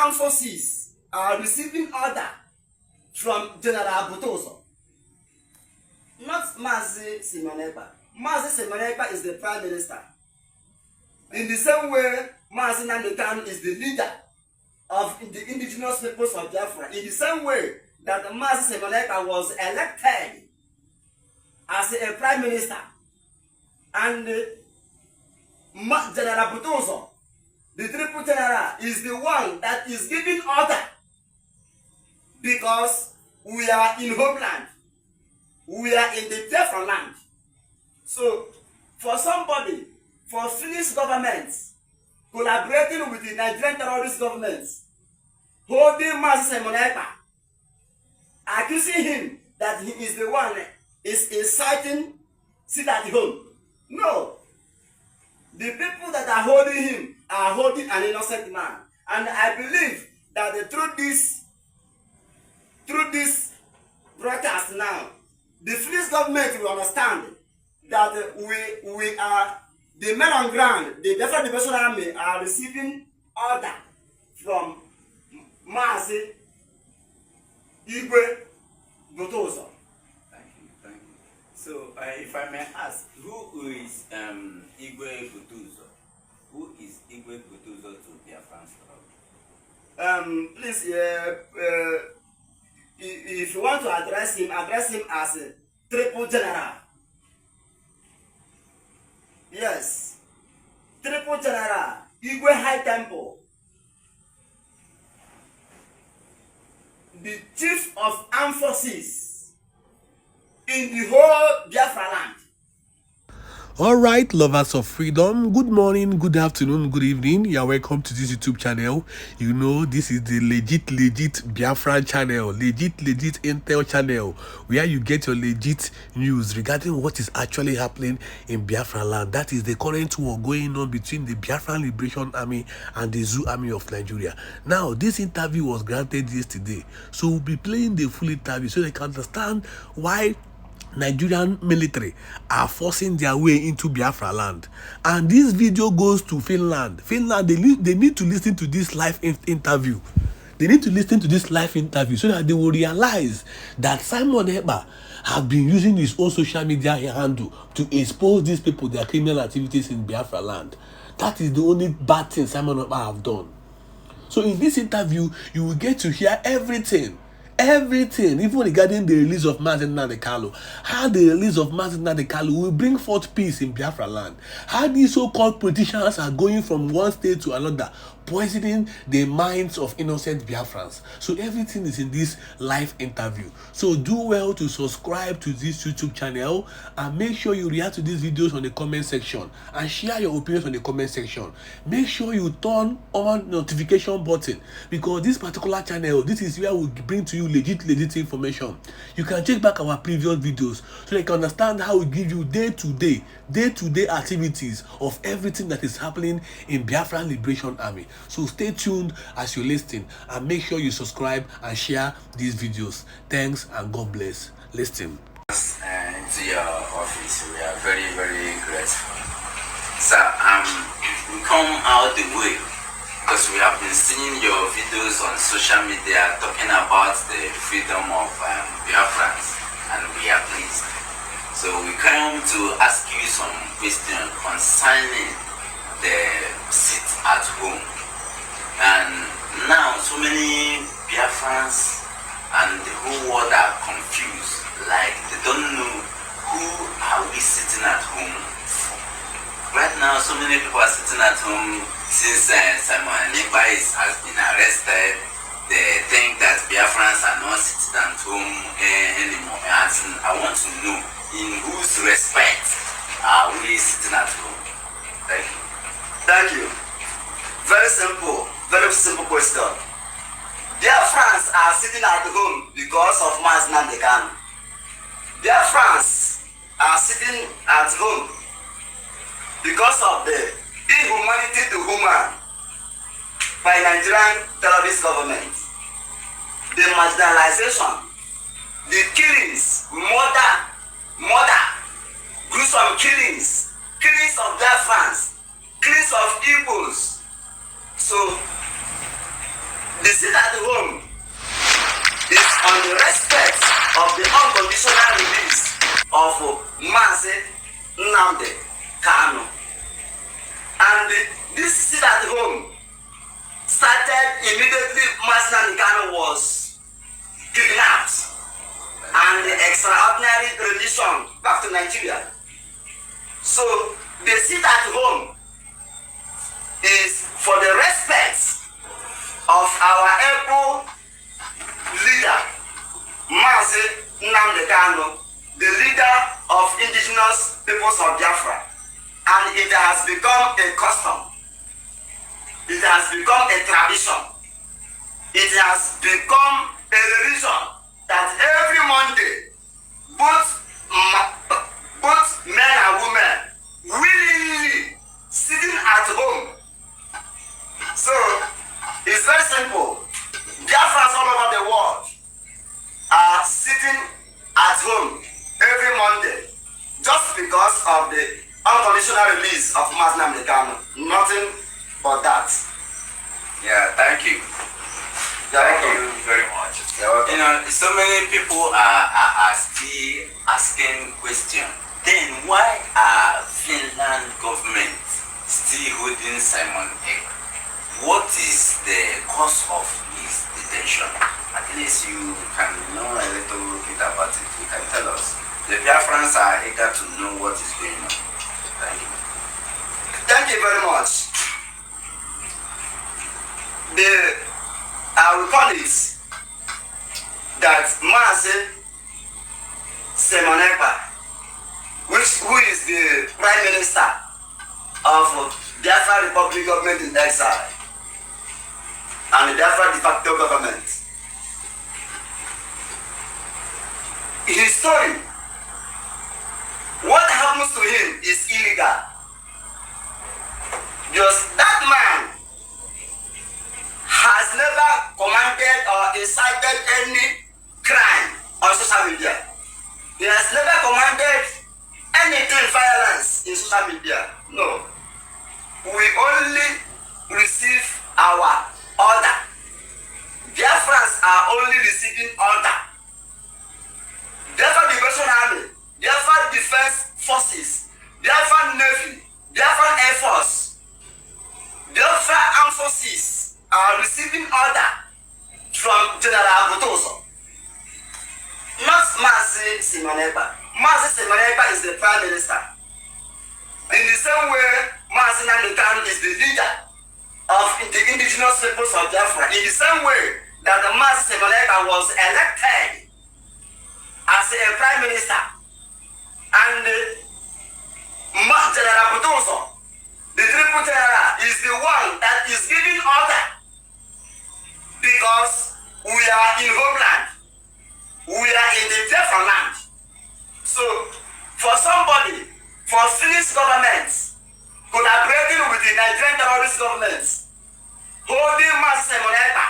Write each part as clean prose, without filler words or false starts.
armed forces are receiving order from General Butoso, not Mazi Simon Epka. Mazi Simon Epka is the prime minister. In the same way, Mazi Nnamdi Kanu is the leader of the indigenous peoples of Biafra. In the same way that Mazi Simon Epka was elected as a prime minister, and General Butoso, the triple general, is the one that is giving order, because we are in homeland, we are in the Biafra land. So for somebody, for Finnish government collaborating with the Nigerian terrorist government, holding Mazi Simon Epka, accusing him that he is the one is inciting sit at home. No. The people that are holding him are holding an innocent man. And I believe that through this broadcast now, the Finnish government will understand that we are, the men on ground, the Biafra Liberation Army are receiving order from Mazi Igwe Butoso. Thank you. So, if I may ask, who is Igwe Butoso? Who is Igwe Butoso to Biafran struggle? Please, if you want to address him as a triple general. Yes, triple general, Igwe High Temple, the chief of armed forces in the whole Biafra land. All right, lovers of freedom, good morning, good afternoon, good evening. You are welcome to this YouTube channel. You know, this is the legit Biafra channel, legit intel channel, where you get your legit news regarding what is actually happening in Biafra land. That is the current war going on between the Biafra Liberation Army and the Zoo Army of Nigeria. Now, this interview was granted yesterday, so we'll be playing the full interview so they can understand why Nigerian military are forcing their way into Biafra land. And this video goes to Finland. Finland, they need to listen to this live interview. They need to listen to this live interview so that they will realize that Simon Epka have been using his own social media handle to expose these people, their criminal activities in Biafra land. That is the only bad thing Simon Epka have done. So in this interview, you will get to hear everything, even regarding the release of Mazi Nnamdi Kanu, how the release of Mazi Nnamdi Kanu will bring forth peace in Biafra land, how these so-called politicians are going from one state to another, poisoning the minds of innocent Biafrans. So everything is in this live interview. So do well to subscribe to this YouTube channel and make sure you react to these videos on the comment section and share your opinions on the comment section. Make sure you turn on notification button, because this particular channel, this is where we bring to you legit information. You can check back our previous videos so you can understand how we give you day-to-day activities of everything that is happening in Biafra Liberation Army. So stay tuned as you listen, and make sure you subscribe and share these videos. Thanks and God bless. Listen. To your office, we are very, very grateful. So we come out the way because we have been seeing your videos on social media talking about the freedom of Biafrans, and we are pleased. So we come to ask you some questions concerning the sit at home. And now so many Biafrans and the whole world are confused, like they don't know who are we sitting at home for. Right now so many people are sitting at home since Simon Epka has been arrested. They think that Biafrans are not sitting at home anymore. And I want to know, in whose respect are we sitting at home? Thank you. Thank you. Very simple question. Biafrans are sitting at home because of Mazi Nnamdi Kanu. Biafrans are sitting at home because of the inhumanity to human by Nigerian terrorist government, the marginalization, the killings, murder, gruesome killings of Biafrans, killings of Igbos. So The sit at home is on the respect of the unconditional release of Mazi Nnamdi Kanu. And this sit at home started immediately Mazi Nnamdi Kanu was kidnapped and the extraordinary rendition back to Nigeria. So the sit at home is for the respect of our able leader, Mazi Nnamdi Kanu, the leader of indigenous peoples of Biafra. And it has become a custom. It has become a tradition. It has become a religion that every Monday, both men and women willingly sitting at home. So it's very simple. Biafrans all over the world are sitting at home every Monday just because of the unconditional release of Mazi Nnamdi Kanu. Nothing but that. Yeah, thank you. Thank you very much. You know, so many people are still asking questions. Then why are Finland government still holding Simon Epka? What is the cause of his detention? At least you can know a little bit about it. You can tell us. The Biafrans are eager to know what is going on. Thank you. Thank you very much. I will call it that Mazi Simon Epka, who is the Prime Minister of Biafra Republic government in exile and the Biafra de facto government. His story, what happens to him is illegal. Just that man has never commanded or incited any crime on social media. He has never commanded anything violence in social media. No. We only receive our order. Biafrans are only receiving order. Biafra Liberation Army, Biafra Defense Forces, Biafra Navy, Biafra Air Force, Biafra Armed Forces are receiving order from General Botoso. Not Mazi Simon Epka. Mazi Simon Epka is the Prime Minister. In the same way, Mazi Nnamdi Kanu is the leader of the indigenous peoples of Biafra. In the same way that Mazi Simon Epka was elected as a Prime Minister, and General Botoso, the Triple General, is the one that is giving order. Because we are in homeland, we are in the Biafra land. So, for somebody, for Finnish governments collaborating with the Nigerian terrorist governments, holding Mazi Simon Epka,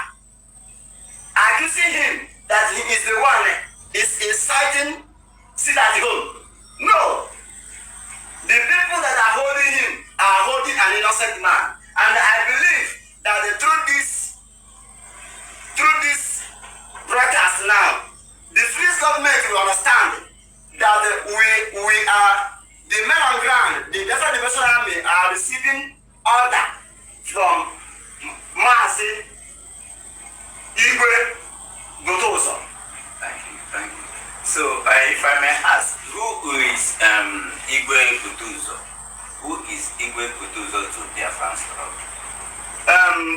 accusing him that he is the one is inciting sit at home. No, the people that are holding him are holding an innocent man, and I believe that through this broadcast now, the Finnish government will understand that we are the men on ground, the Biafra Liberation Army are receiving order from Mazi Botoso. Thank you. So, if I may ask, who is Igwe Botoso? Who is Igwe Botoso to Biafrans?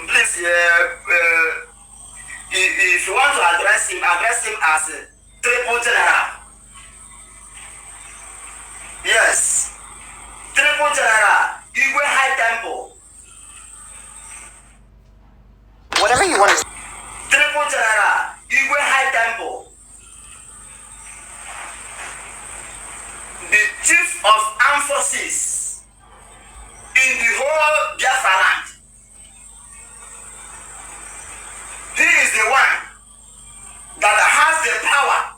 Please, if you want to address him as a Triple General. Yes, Triple General, Igwe High Temple. Whatever you want to. Triple General, Igwe High Temple. The Chief of Armed Forces in the whole Biafra land. He is the one that has the power,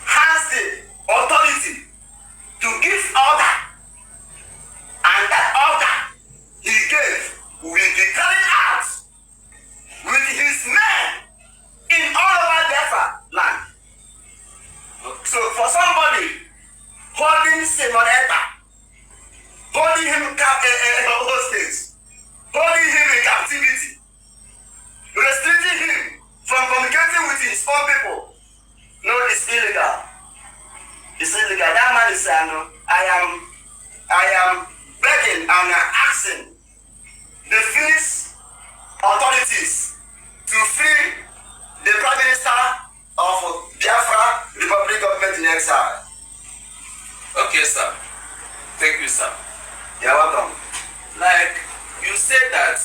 has the authority to give order, and that order he gave will be carried out I am begging and asking the Finnish authorities to free the Prime Minister of Biafra Republic Government in exile. Okay, sir. Thank you, sir. You're welcome. Like you said that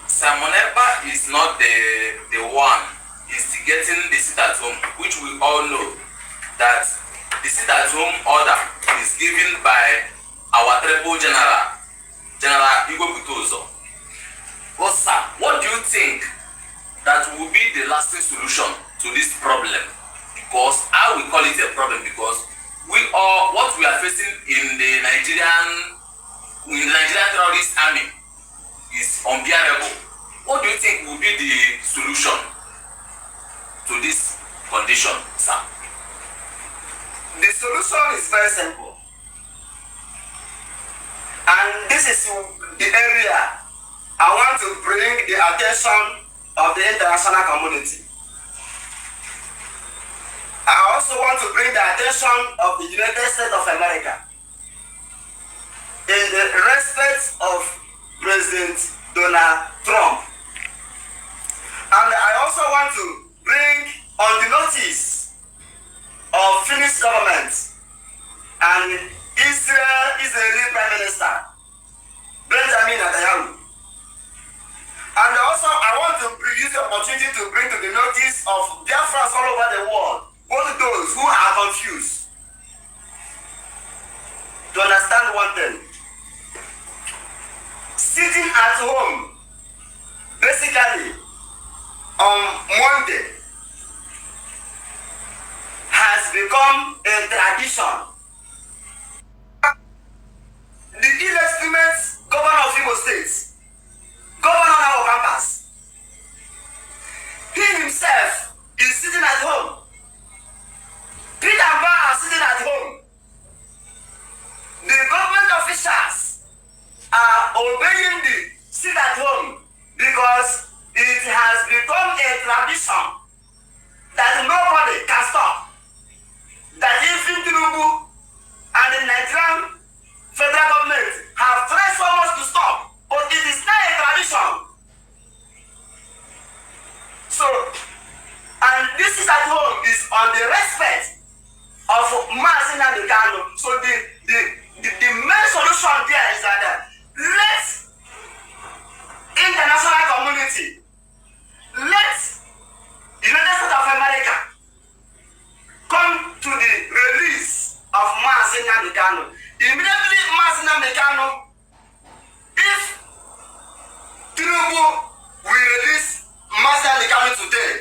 Simon Epka is not the one instigating the sit at home, which we all know that the sit at home order is given by our Treble General, General Igwe Butozo. Well, sir, what do you think that will be the lasting solution to this problem? Because I will call it a problem because what we are facing in the Nigerian terrorist army is unbearable. What do you think will be the solution to this condition, sir? The solution is very simple. And this is the area I want to bring the attention of the international community. I also want to bring the attention of the United States of America in the respect of President Donald Trump. And I also want to bring on the notice of Finnish government and Israeli Prime Minister Benjamin Netanyahu. And also I want to use the opportunity to bring to the notice of Biafrans all over the world, both those who are confused, to understand one thing. Sitting at home, basically, on Monday, has become a tradition. The illegitimate governor of Imo State, governor of our campus, he himself is sitting at home. Peter and Bar are sitting at home. The government officials are obeying the sit at home because it has become a tradition that nobody can stop. That even Tinubu and the Nigerian federal government have tried so much to stop, but it is not a tradition. So, and this is at home is on the respect of Mazin and the Kano. So the main solution there is that let international community, let United States of America come to the release of Mazin and the Kano. Immediately Mazin and the Kano, if Tinubu will release Mazin and the Kano today,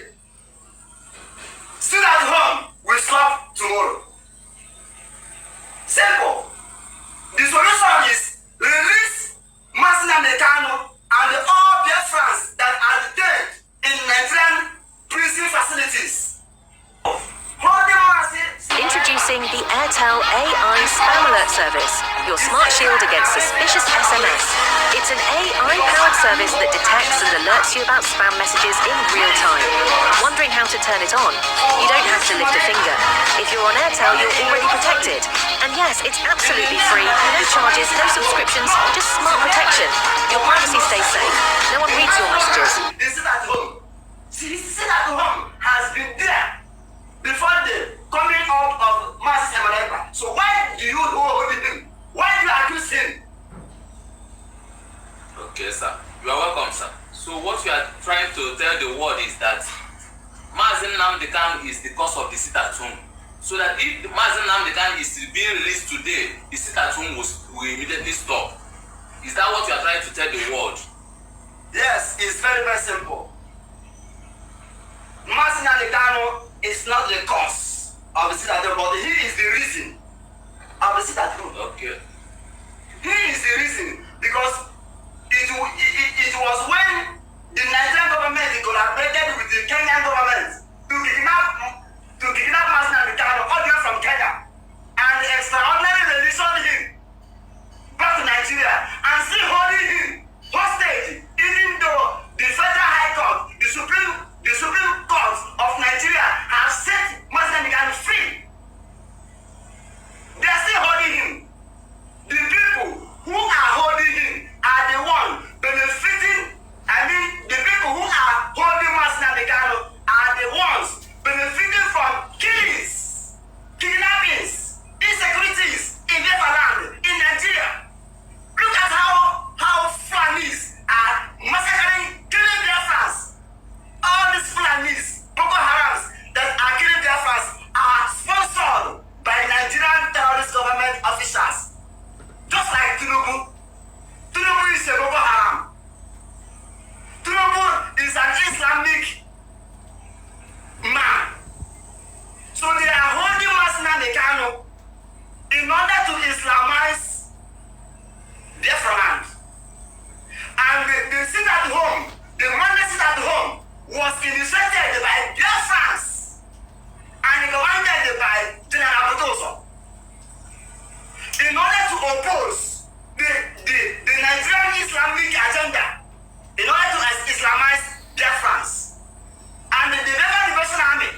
still at home will stop tomorrow. Simple. The solution is release Mazin and the Kano and all Biafrans that are detained in Nigerian prison facilities. Introducing the Airtel AI Spam Alert Service, your smart shield against suspicious SMS. It's an AI-powered service that detects and alerts you about spam messages in real time. Wondering how to turn it on? You don't have to lift a finger. If you're on Airtel, you're already protected. And yes, it's absolutely free, no charges, no subscriptions, just smart protection. Your privacy stays safe. No one reads your messages. Sit at home. Sit at home has been there before the coming out of Master Epka. So why do you hold him? Why do you accuse him? Okay, sir. You are welcome, sir. So what you are trying to tell the world is that Mazin Nnamdi Kanu is the cause of the sit at home. So that if Mazin Nnamdi Kanu is being released today, the sit at home will immediately stop. Is that what you are trying to tell the world? Yes, it's very, very simple. Mazin Nnamdi Kanu is not the cause of the sit at home, but he is the reason of the sit at home. Okay. He is the reason because it was when the Nigerian government collaborated with the Kenyan government to kidnap Mazin Nnamdi Kanu all the way from Kenya and extraordinarily releasing him back to Nigeria and still holding him hostage, even though the Federal High Court, the Supreme Court of Nigeria have set Mazin Nnamdi Kanu free. They are still was initiated by Biafrans and commanded by General Botoso in order to oppose the Nigerian Islamic agenda, in order to Islamize Biafrans. And the Biafra Liberation Army,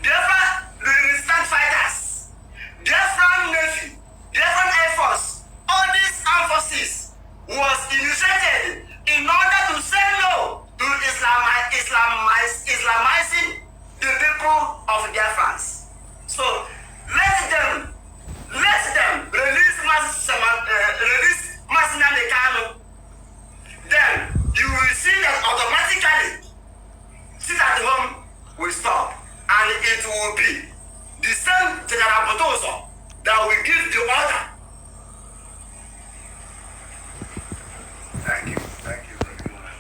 Biafra resistance fighters, Biafran Navy, Biafran Air Force, all these armed forces was initiated in order to say no to Islamizing the people of Biafrans. So let them release Mass Nnamdi. Then you will see that automatically sit at home will stop, and it will be the same General Botoso that will give the order. Thank you very much.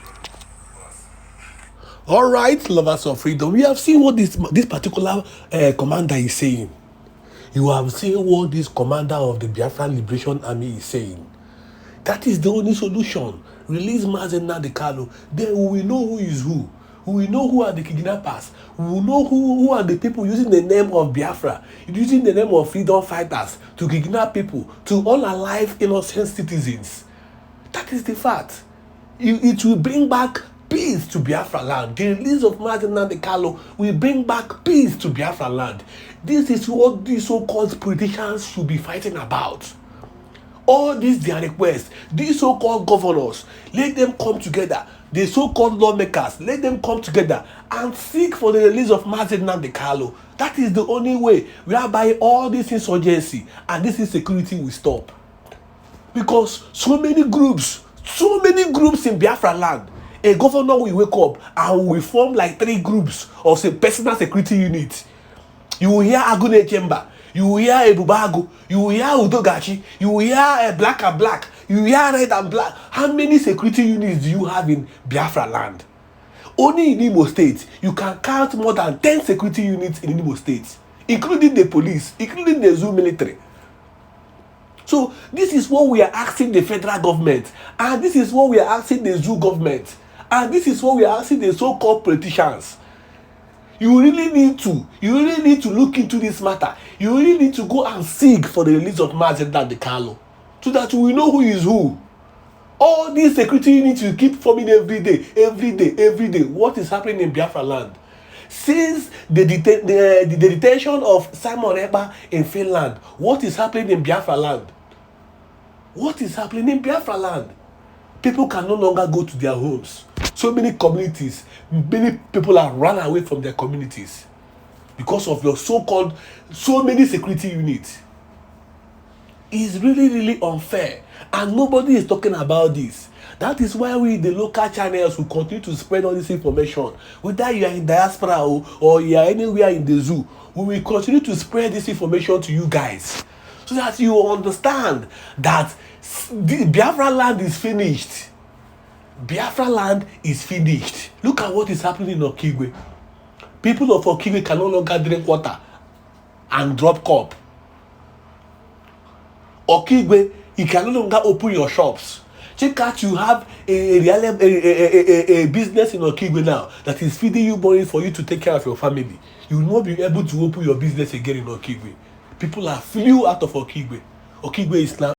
All right, lovers of freedom, we have seen what this particular commander is saying. You have seen what this commander of the Biafran Liberation Army is saying. That is the only solution. Release Mazi Nnamdi Kanu. Then we will know who is who. We will know who are the kidnappers. We will know who are the people using the name of Biafra, using the name of freedom fighters to kidnap people, to unalive innocent citizens. That is the fact. It will bring back peace to Biafra land. The release of Mazi Nnamdi Kanu will bring back peace to Biafra land. This is what these so-called politicians should be fighting about. All these their requests, these so-called governors, let them come together. The so-called lawmakers, let them come together and seek for the release of Mazi Nnamdi Kanu. That is the only way whereby all this insurgency and this insecurity will stop. Because so many groups in Biafra land, a governor will wake up and will form like 3 groups of personal security units. You will hear Agune Chamber, you will hear Ebubago, you will hear Udogachi, you will hear Black and Black, you will hear Red and Black. How many security units do you have in Biafra land? Only in Imo State, you can count more than 10 security units in Imo State, including the police, including the zoo military. So this is what we are asking the federal government, and this is what we are asking the zoo government, and this is what we are asking the so-called politicians. You really need to look into this matter. You really need to go and seek for the release of Mazi Nnamdi Kanu, so that we know who is who. All these security units you keep forming every day. What is happening in Biafra land? Since the detention of Simon Epka in Finland, what is happening in Biafra land? What is happening in Biafra land? People can no longer go to their homes. So many communities, many people have run away from their communities because of your so many security units. It's really unfair, and nobody is talking about this. That is why we, the local channels, will continue to spread all this information. Whether you are in diaspora or you are anywhere in the zoo, we will continue to spread this information to you guys, so that you understand that the Biafra land is finished. Biafra land is finished. Look at what is happening in Okigwe. People of Okigwe can no longer drink water and drop cup. Okigwe, you can no longer open your shops. Check out, you have a business in Okigwe now that is feeding you money for you to take care of your family. You will not be able to open your business again in Okigwe. People are flew out of Okigwe. Okigwe is now